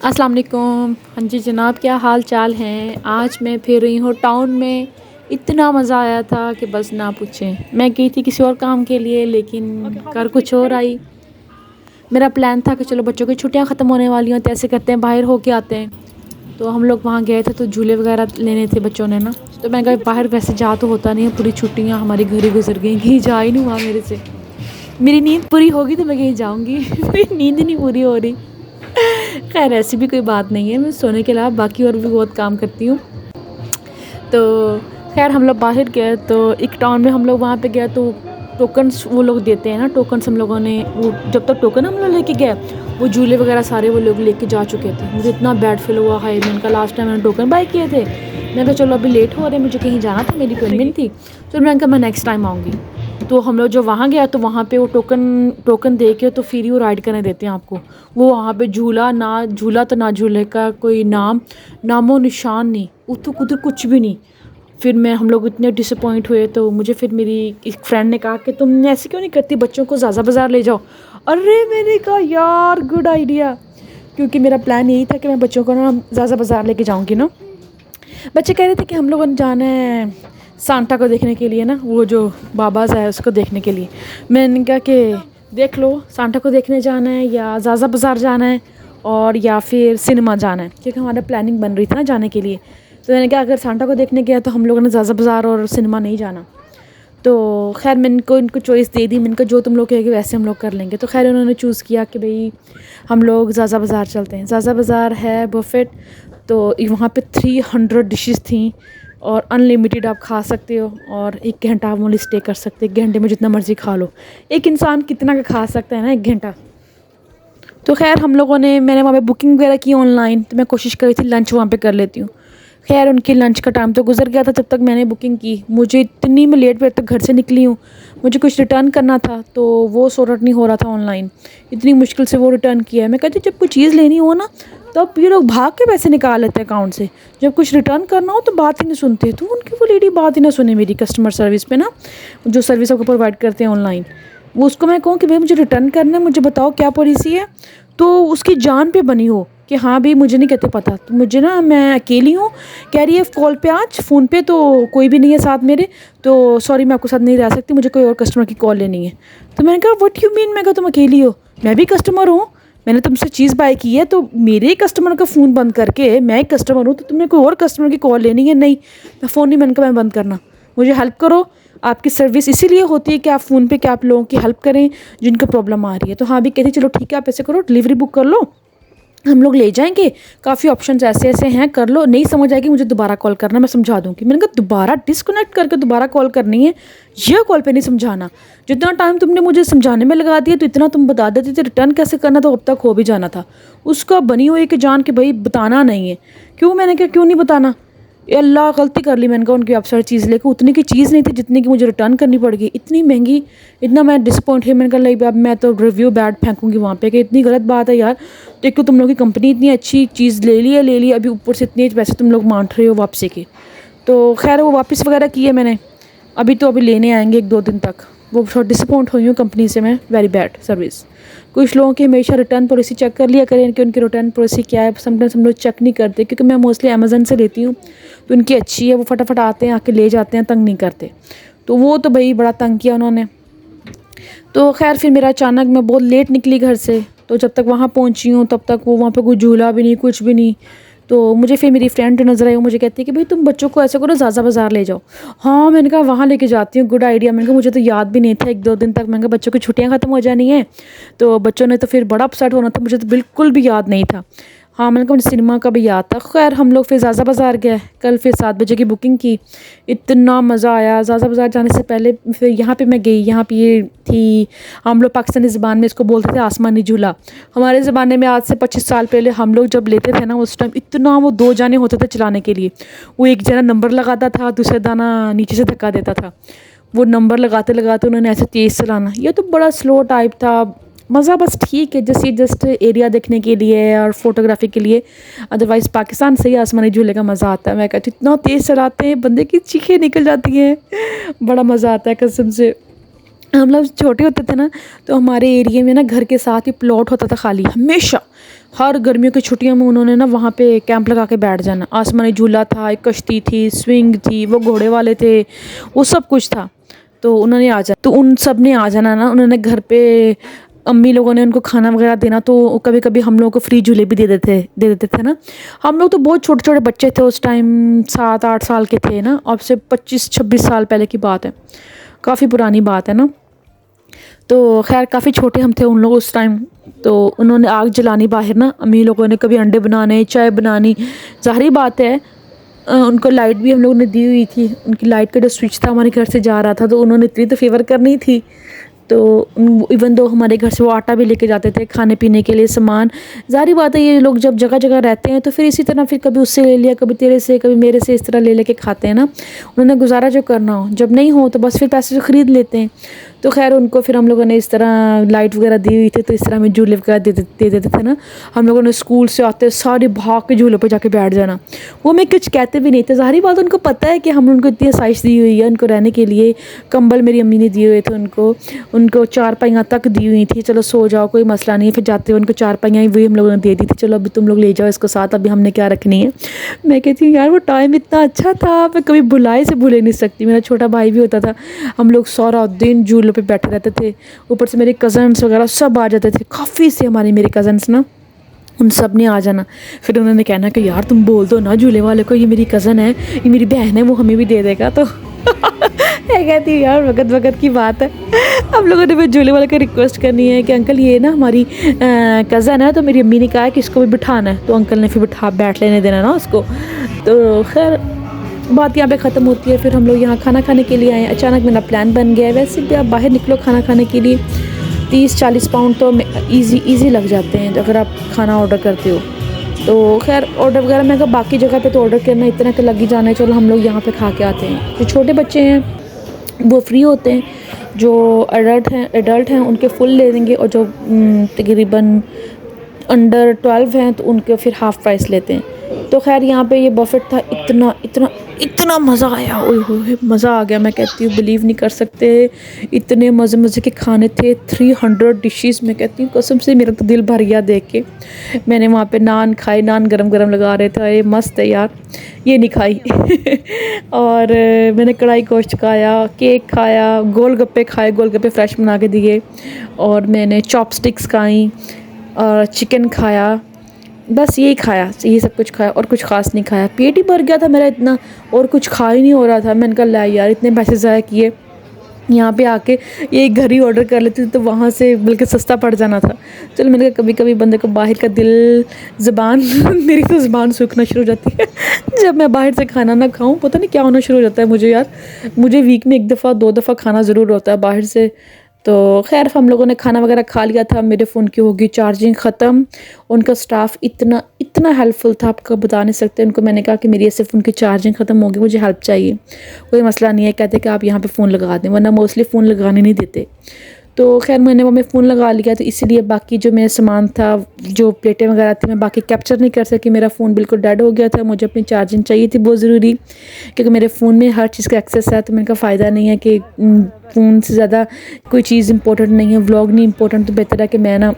अस्सलाम वालेकुम। हाँ जी जनाब, क्या हाल चाल हैं। आज मैं फिर रही हूँ टाउन में। इतना मज़ा आया था कि बस ना पूछें। मैं गई थी किसी और काम के लिए लेकिन कर कुछ और आई। मेरा प्लान था कि चलो बच्चों की छुट्टियाँ ख़त्म होने वाली हैं तो ऐसे करते हैं बाहर होके आते हैं। तो हम लोग वहाँ गए थे तो झूले वगैरह लेने थे बच्चों ने ना। तो मैं कहा बाहर वैसे जा तो होता नहीं है, पूरी छुट्टियाँ हमारी घर ही गुजर गई, कहीं जा ही नहीं हुआ मेरे से। मेरी नींद पूरी होगी तो मैं कहीं जाऊँगी मेरी नींद ही नहीं पूरी हो रही। खैर ऐसी भी कोई बात नहीं है, मैं सोने के अलावा बाकी और भी बहुत काम करती हूँ। तो खैर हम लोग बाहर गए तो एक टाउन में हम लोग वहाँ पे गए तो टोकन्स वो लोग देते हैं ना। टोकन्स हम लोगों ने वो जब तक टोकन हम लोग लेके गए वो झूले वगैरह सारे वो लोग लेके जा चुके थे। मुझे इतना बैड फील हुआ। हाय, मैंने कहा लास्ट टाइम मैंने टोकन बाय किए थे। मैं कहा चलो अभी लेट हो रहे, मुझे कहीं जाना था, मेरी अपॉइंटमेंट थी। तो मैंने कहा मैं नेक्स्ट टाइम आऊँगी। तो हम लोग जो वहाँ गया तो वहाँ पे वो टोकन दे के तो फिर ही वो राइड करने देते हैं आपको। वो वहाँ पे झूला तो ना झूले का कोई नामो निशान नहीं, उधर उधर कुछ भी नहीं। फिर हम लोग इतने डिसअपॉइंट हुए तो मुझे फिर मेरी एक फ्रेंड ने कहा कि तुम ऐसे क्यों नहीं करती, बच्चों को ज़ाज़ा बाज़ार ले जाओ। अरे मैंने कहा यार गुड आइडिया, क्योंकि मेरा प्लान यही था कि मैं बच्चों को ना ज़ाज़ा बाज़ार लेके जाऊँगी ना। बच्चे कह रहे थे कि हम लोगों ने जाना है सांता को देखने के लिए ना, वो जो बाबाज़ है उसको देखने के लिए। मैंने कहा कि देख लो सांता को देखने जाना है या ज़ाज़ा बाज़ार जाना है और या फिर सिनेमा जाना है, क्योंकि हमारा प्लानिंग बन रही थी ना जाने के लिए। तो मैंने कहा अगर सांता को देखने गया तो हम लोगों ने ज़ाज़ा बाज़ार और सिनेमा नहीं जाना। तो खैर मैंने इनको चॉइस दे दी। मैंने कहा जो तुम लोग कहेंगे वैसे हम लोग कर लेंगे। तो खैर उन्होंने चूज़ किया कि भाई हम लोग ज़ाज़ा बाज़ार चलते हैं। ज़ाज़ा बाज़ार है बफेट, तो वहाँ पे 300 डिशेस थी और अनलिमिटेड आप खा सकते हो और 1 घंटा आप वहाँ स्टे कर सकते हैं। 1 घंटे में जितना मर्ज़ी खा लो। एक इंसान कितना का खा सकता है ना 1 घंटा। तो खैर मैंने वहाँ पे बुकिंग वगैरह की ऑनलाइन, तो मैं कोशिश करी थी लंच वहाँ पे कर लेती हूँ। खैर उनके लंच का टाइम तो गुजर गया था जब तक मैंने बुकिंग की। मुझे इतनी मैं लेट तक घर से निकली हूँ। मुझे कुछ रिटर्न करना था तो वो सॉर्ट आउट नहीं हो रहा था ऑनलाइन। इतनी मुश्किल से वो रिटर्न किया है। मैं कहती जब कोई चीज़ लेनी हो ना तब ये लोग भाग के पैसे निकाल लेते हैं अकाउंट से। जब कुछ रिटर्न करना हो तो बात ही नहीं सुनते। तो उनकी वो लेडी बात ही ना सुने मेरी कस्टमर सर्विस पे ना, जो सर्विस आपको प्रोवाइड करते हैं ऑनलाइन। वो उसको मैं कहूँ कि भाई मुझे रिटर्न करना है, मुझे बताओ क्या पॉलिसी है, तो उसकी जान पे बनी हो कि हाँ भी मुझे नहीं कहते पता। तो मुझे ना मैं अकेली हूँ, कह रही है कॉल पे आज फ़ोन पे तो कोई भी नहीं है साथ मेरे, तो सॉरी मैं आपके साथ नहीं रह सकती, मुझे कोई और कस्टमर की कॉल लेनी है। तो मैंने कहा व्हाट यू मीन। मैं कहा तुम अकेली हो, मैं भी कस्टमर हूँ, मैंने तुमसे चीज़ बाय की है, तो मेरे कस्टमर का फ़ोन बंद करके मैं एक कस्टमर हूँ तो तुमने कोई और कस्टमर की कॉल लेनी है। नहीं, मैं फ़ोन नहीं, मैंने कहा मैं बंद करना, मुझे हेल्प करो। आपकी सर्विस इसीलिए होती है कि आप फ़ोन पे कि आप लोगों की हेल्प करें जिनको प्रॉब्लम आ रही है। तो हाँ भी कहती चलो ठीक है आप ऐसे करो, डिलीवरी बुक कर लो, हम लोग ले जाएंगे, काफ़ी ऑप्शंस ऐसे ऐसे हैं, कर लो, नहीं समझ आएगी मुझे दोबारा कॉल करना, मैं समझा दूँगी। मैंने कहा दोबारा डिस्कनेक्ट करके दोबारा कॉल करनी है, यह कॉल पे नहीं समझाना। जितना टाइम तुमने मुझे समझाने में लगा दिया तो इतना तुम बता देती थे रिटर्न कैसे करना, तो अब तक हो भी जाना था। उसका बनी हुई कि जान के भाई बताना नहीं है। क्यों, मैंने कहा क्यों नहीं बताना, ये अल्लाह गलती कर ली। मैंने कहा उनकी वेबसाइट चीज़ लेकर उतनी की चीज़ नहीं थी जितनी की मुझे रिटर्न करनी पड़ गई, इतनी महंगी। इतना मैं डिसअपॉइंट हुई। मैंने कहा लाइक अब मैं तो रिव्यू बैड फेंकूंगी वहाँ पे कि इतनी गलत बात है यार। तो एक तो तुम लोग की कंपनी इतनी अच्छी चीज़ ले ली अभी ऊपर से इतने पैसे तुम लोग मांग रहे हो वापसी के। तो खैर वो वापस वगैरह की है मैंने, अभी लेने आएंगे 1-2 दिन तक। वो थोड़ा डिसअपॉइंट हुई हूँ कंपनी से मैं, वेरी बैड सर्विस। कुछ लोगों की हमेशा रिटर्न पॉलिसी चेक कर लिया करें कि उनकी रिटर्न पॉलिसी क्या है। समटाइम्स हम लोग चेक नहीं करते क्योंकि मैं मोस्टली अमेज़न से लेती हूँ तो उनकी अच्छी है, वो फटाफट आते हैं आके ले जाते हैं, तंग नहीं करते। तो वो तो भाई बड़ा तंग किया उन्होंने। तो खैर फिर मेरा अचानक मैं बहुत लेट निकली घर से, तो जब तक वहाँ पहुँची हूँ तब तक वो वहाँ पे कोई झूला भी नहीं, कुछ भी नहीं। तो मुझे फिर मेरी फ्रेंड नज़र आई, वो मुझे कहती है कि भाई तुम बच्चों को ऐसा करो ज़ाज़ा बाज़ार ले जाओ। हाँ मैंने कहा वहाँ लेके जाती हूँ, गुड आइडिया। मैंने कहा मुझे तो याद भी नहीं था 1-2 दिन तक। मैंने कहा बच्चों की छुट्टियाँ ख़त्म हो जानी है तो बच्चों ने तो फिर बड़ा अपसेट होना था, मुझे तो बिल्कुल भी याद नहीं था। हाँ मैंने कहा मुझे सिनेमा का भी याद था। खैर हम लोग फिर ज़ाज़ा बाज़ार गए, कल फिर 7 बजे की बुकिंग की। इतना मज़ा आया। ज़ाज़ा बाज़ार जाने से पहले फिर यहाँ पे मैं गई, यहाँ पे ये थी, हम लोग पाकिस्तानी ज़बान में इसको बोलते थे आसमानी झूला। हमारे ज़माने में आज से 25 साल पहले हम लोग जब लेते थे ना उस टाइम इतना वो 2 जाने होते थे चलाने के लिए। वो एक जना नंबर लगाता था, दूसरा दाना नीचे से धक्का देता था। वो नंबर लगाते लगाते उन्होंने ऐसे तेज़ चलाना, ये तो बड़ा स्लो टाइप था। मज़ा बस ठीक है, जस्ट एरिया देखने के लिए और फोटोग्राफी के लिए, अदरवाइज़ पाकिस्तान से ही आसमानी झूले का मज़ा आता है। मैं कहती हूँ इतना तेज़ चलाते हैं बंदे की चीखें निकल जाती हैं, बड़ा मज़ा आता है कसम से। हम लोग छोटे होते थे ना तो हमारे एरिया में ना घर के साथ ही प्लॉट होता था खाली, हमेशा हर गर्मियों की छुट्टियों में उन्होंने ना वहाँ पे कैंप लगा के बैठ जाना। आसमानी झूला था, एक कश्ती थी, स्विंग थी, वो घोड़े वाले थे, वो सब कुछ था। तो उन्होंने आ जाना, तो उन सब ने आ जाना ना। उन्होंने घर पे अम्मी लोगों ने उनको खाना वगैरह देना, तो कभी कभी हम लोगों को फ्री झूले भी दे देते थे ना। हम लोग तो बहुत छोटे छोटे बच्चे थे उस टाइम, 7-8 साल के थे ना। अब से 25-26 साल पहले की बात है, काफ़ी पुरानी बात है ना। तो खैर काफ़ी छोटे हम थे उन लोग उस टाइम। तो उन्होंने आग जलानी बाहर ना, अम्मी लोगों ने कभी अंडे बनाने, चाय बनानी। ज़ाहिर बात है उनको लाइट भी हम लोगों ने दी हुई थी। उनकी लाइट का जो स्विच था हमारे घर से जा रहा था, तो उन्होंने इतनी तो फेवर करनी थी। तो इवन दो हमारे घर से वो आटा भी लेके जाते थे खाने पीने के लिए सामान। ज़ाहिर बात है ये लोग जब जगह जगह रहते हैं तो फिर इसी तरह फिर कभी उससे ले लिया, कभी तेरे से, कभी मेरे से, इस तरह ले लेके खाते हैं ना। उन्होंने गुजारा जो करना हो, जब नहीं हो तो बस फिर पैसे से ख़रीद लेते हैं। तो खैर उनको फिर हम लोगों ने इस तरह लाइट वगैरह दी हुई थी, तो इस तरह में झूले वगैरह दे देते थे ना। हम लोगों ने स्कूल से आते सारे भाग के झूलों पर जाके बैठ जाना। वो मैं कुछ कहते भी नहीं थे, ज़ाहिर बात उनको पता है कि हम उनको इतनी आसाइश दी हुई है। उनको रहने के लिए कंबल मेरी अम्मी ने दिए हुए थे, उनको चारपाइयाँ तक दी हुई थी, चलो सो जाओ कोई मसला नहीं है। फिर जाते हुए उनको चारपाइयाँ वही हम लोगों ने दे दी थी, चलो अभी तुम लोग ले जाओ इसको साथ, अभी हमने क्या रखनी है। मैं कहती हूँ यार वो टाइम इतना अच्छा था, मैं कभी भुलाए से भूले नहीं सकती। मेरा छोटा भाई भी होता था, हम लोग सारा दिन झूलों पे बैठे रहते थे। ऊपर से मेरे कज़न्स वगैरह सब आ जाते थे, काफ़ी से हमारे मेरे कज़न्स ना, उन सब ने आ जाना। फिर उन्होंने कहना कि यार तुम बोल दो ना झूले वाले को, ये मेरी कज़न है, ये मेरी बहन है, वो हमें भी दे देगा। तो मैं कहती हूँ यार वक्त वक्त की बात है। हम लोगों ने भी झूले वाले को रिक्वेस्ट करनी है कि अंकल ये ना हमारी कज़न है, तो मेरी अम्मी ने कहा है कि इसको भी बिठाना है। तो अंकल ने फिर बैठ लेने देना ना उसको। तो खैर बात यहाँ पे ख़त्म होती है। फिर हम लोग यहाँ खाना खाने के लिए आए। अचानक मेरा प्लान बन गया है। वैसे भी आप बाहर निकलो खाना खाने के लिए 30-40 पाउंड तो ईज़ी लग जाते हैं अगर आप खाना ऑर्डर करते हो। तो खैर ऑर्डर वगैरह मैं कहा बाकी जगह पे तो ऑर्डर करना इतना तो लग ही जाना है, चलो हम लोग यहाँ पे खा के आते हैं। जो छोटे बच्चे हैं वो फ्री होते हैं, जो एडल्ट हैं उनके फुल ले देंगे, और जो तकरीबन अंडर 12 हैं तो उनके फिर हाफ़ प्राइस लेते हैं। तो खैर यहाँ पे ये बफेट था, इतना मज़ा आया, ओए होए मज़ा आ गया। मैं कहती हूँ बिलीव नहीं कर सकते, इतने मज़े के खाने थे, 300 डिशेस। मैं कहती हूँ कसम से मेरा तो दिल भर गया देख के। मैंने वहाँ पे नान खाए, नान गरम लगा रहे थे, ये मस्त है यार, ये नहीं खाई। और मैंने कढ़ाई गोश्त खाया, केक खाया, गोलगप्पे खाए, गोलगप्पे फ्रेश बना के दिए, और मैंने चॉपस्टिक्स खाई और चिकन खाया। बस यही खाया, यही सब कुछ खाया और कुछ ख़ास नहीं खाया। पेट ही भर गया था मेरा इतना, और कुछ खा ही नहीं हो रहा था। मैंने कहा ला यार इतने पैसे ज़ाया किए, यहाँ पे आके ये घर ही ऑर्डर कर लेती तो वहाँ से बल्कि सस्ता पड़ जाना था। चलो मैंने कहा कभी कभी बंदे को बाहर का दिल ज़बान मेरी तो ज़बान सूखना शुरू हो जाती है जब मैं बाहर से खाना ना खाऊं, पता नहीं क्या होना शुरू हो जाता है मुझे यार। मुझे वीक में 1-2 दफ़ा खाना ज़रूर होता है बाहर से। तो खैर हम लोगों ने खाना वगैरह खा लिया था। मेरे फ़ोन की होगी चार्जिंग ख़त्म। उनका स्टाफ इतना हेल्पफुल था, आपको बता नहीं सकते। उनको मैंने कहा कि मेरी ऐसे फ़ोन की चार्जिंग ख़त्म होगी, मुझे हेल्प चाहिए। कोई मसला नहीं है, कहते कि आप यहाँ पे फ़ोन लगा दें, वरना मोस्टली फ़ोन लगाने नहीं देते। तो खैर मैंने वो में फ़ोन लगा लिया, तो इसीलिए बाकी जो मेरा सामान था, जो प्लेटें वगैरह थी, मैं बाकी कैप्चर नहीं कर सकी। मेरा फ़ोन बिल्कुल डेड हो गया था, मुझे अपनी चार्जिंग चाहिए थी बहुत ज़रूरी, क्योंकि मेरे फ़ोन में हर चीज़ का एक्सेस है। तो मैंने कहा फ़ायदा नहीं है कि फ़ोन से ज़्यादा कोई चीज़ इंपॉर्टेंट नहीं है, व्लॉग नहीं इंपॉर्टेंट, तो बेहतर है कि मैं ना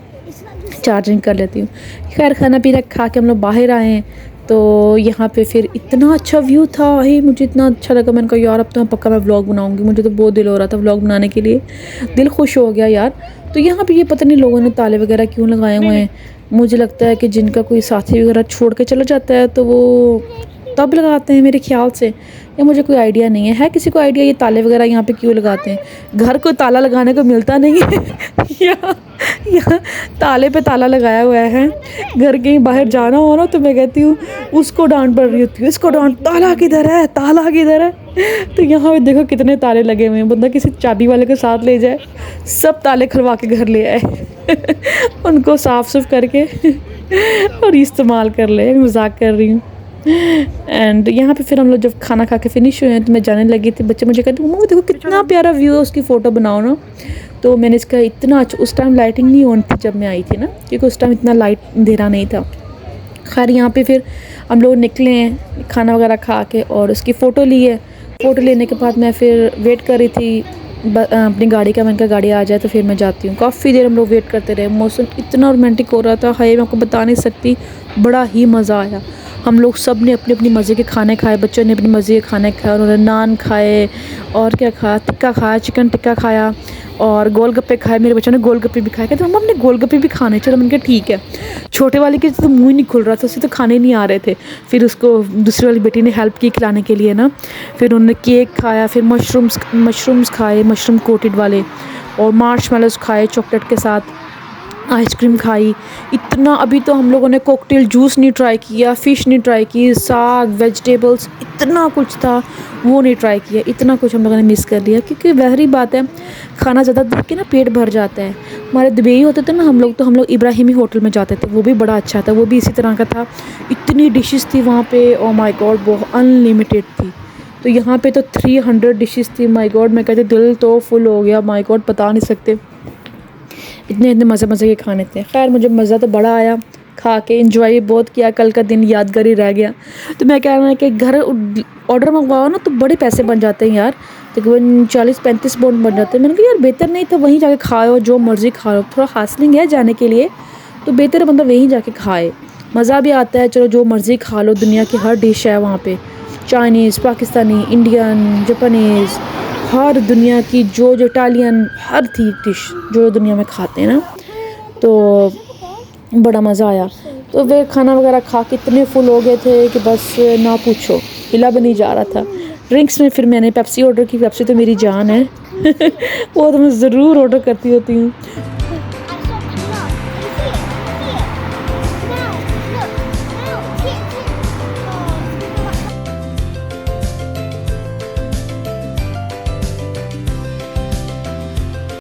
चार्जिंग कर लेती हूँ। खैर खाना पीना खा के हम लोग बाहर आए हैं। तो यहाँ पे फिर इतना अच्छा व्यू था, ही मुझे इतना अच्छा लगा। मैंने कहा यार अब तो मैं पक्का मैं व्लॉग बनाऊँगी, मुझे तो बहुत दिल हो रहा था व्लॉग बनाने के लिए, दिल खुश हो गया यार। तो यहाँ पे ये पता नहीं लोगों ने ताले वगैरह क्यों लगाए हुए हैं। मुझे लगता है कि जिनका कोई साथी वगैरह छोड़ के चला जाता है तो वो तब लगाते हैं मेरे ख्याल से, या मुझे कोई आइडिया नहीं है किसी को आइडिया ये ताले वगैरह यहाँ पे क्यों लगाते हैं। घर को ताला लगाने को मिलता नहीं है यहाँ ताले पे ताला लगाया हुआ है। घर कहीं बाहर जाना हो ना तो मैं कहती हूँ उसको डांट पड़ रही होती है, इसको डांट, ताला किधर है, ताला किधर है। तो यहाँ पे देखो कितने ताले लगे हुए हैं, बंदा किसी चाबी वाले के साथ ले जाए, सब ताले खुलवा के घर ले आए उनको साफ़ सुफ करके और इस्तेमाल कर ले। मजाक कर रही हूँ। एंड यहाँ पे फिर हम लोग जब खाना खा के फिनिश हुए हैं तो मैं जाने लगी थी। बच्चे मुझे कहते मम्मा देखो कितना प्यारा व्यू है, उसकी फ़ोटो बनाओ ना। तो मैंने इसका इतना अच्छा, उस टाइम लाइटिंग नहीं ऑन थी जब मैं आई थी ना, क्योंकि उस टाइम इतना लाइट अंधेरा नहीं था। खैर यहाँ पे फिर हम लोग निकले हैं खाना वगैरह खा के और उसकी फ़ोटो ली है। फ़ोटो लेने के बाद मैं फिर वेट कर रही थी अपनी गाड़ी का, मैंने कहा गाड़ी आ जाए तो फिर मैं जाती हूँ। काफ़ी देर हम लोग वेट करते रहे। मौसम इतना रोमांटिक हो रहा था, हाय मैं आपको बता नहीं सकती, बड़ा ही मज़ा आया। हम लोग सब ने अपने अपनी मज़े के खाने खाए, बच्चों ने अपनी मज़े के खाने खाए, उन्होंने नान खाए और क्या खाया, टिक्का खाया, चिकन टिक्का खाया और गोलगप्पे खाए। मेरे बच्चों ने गोलगप्पे भी खाए, कहते मम्मा हमने गोलगप्पे भी खाने। चलो मैंने कहा ठीक है। छोटे वाले के तो मुँह ही नहीं खुल रहा था, उसे तो खाने नहीं आ रहे थे। फिर उसको दूसरी वाली बेटी ने हेल्प की खिलाने के लिए ना। फिर उन्होंने केक खाया, फिर मशरूम्स खाए, मशरूम कोटेड वाले, और मार्शमेलोज़ खाए चॉकलेट के साथ, आइसक्रीम खाई। इतना, अभी तो हम लोगों ने कॉकटेल जूस नहीं ट्राई किया, फ़िश नहीं ट्राई की, साग वेजिटेबल्स इतना कुछ था वो नहीं ट्राई किया। इतना कुछ हम लोगों ने मिस कर लिया, क्योंकि वही बात है, खाना ज़्यादा देख के ना पेट भर जाता है। हमारे दुबई होते थे ना हम लोग, तो हम लोग इब्राहिमी होटल में जाते थे, वो भी बड़ा अच्छा था, वो भी इसी तरह का था। इतनी डिशेस थी वहाँ पे, ओ माय गॉड, बहुत अनलिमिटेड थी। तो यहाँ पे तो 300 डिशेस थी। माय गॉड, मैं कहती दिल तो फुल हो गया। माय गॉड, बता नहीं सकते, इतने इतने मज़े के खाने थे। खैर मुझे मज़ा तो बड़ा आया, खा के इंजॉय भी बहुत किया। कल का दिन यादगार ही रह गया। तो मैं कह रहा हूँ कि घर ऑर्डर मंगवाओ ना तो बड़े पैसे बन जाते हैं यार, तकरीबन 40-35 पाउंड बन जाते हैं। मैंने कहा यार बेहतर नहीं था वहीं जाके खाओ, जो मर्ज़ी खा लो। थोड़ा हासलिंग है जाने के लिए, तो बेहतर है बंदा वहीं जाके खाए, मज़ा भी आता है। चलो जो मर्ज़ी खा लो, दुनिया की हर डिश है वहाँ पे, चाइनीज़, पाकिस्तानी, इंडियन, जापानीज़, हर दुनिया की जो इटालियन, हर थी डिश जो दुनिया में खाते हैं ना। तो बड़ा मज़ा आया। तो वे खाना वगैरह खा के इतने फुल हो गए थे कि बस ना पूछो, हिला भी नहीं जा रहा था। ड्रिंक्स में फिर मैंने पेप्सी ऑर्डर की। पेप्सी तो मेरी जान है वो तो मैं ज़रूर ऑर्डर करती होती हूँ।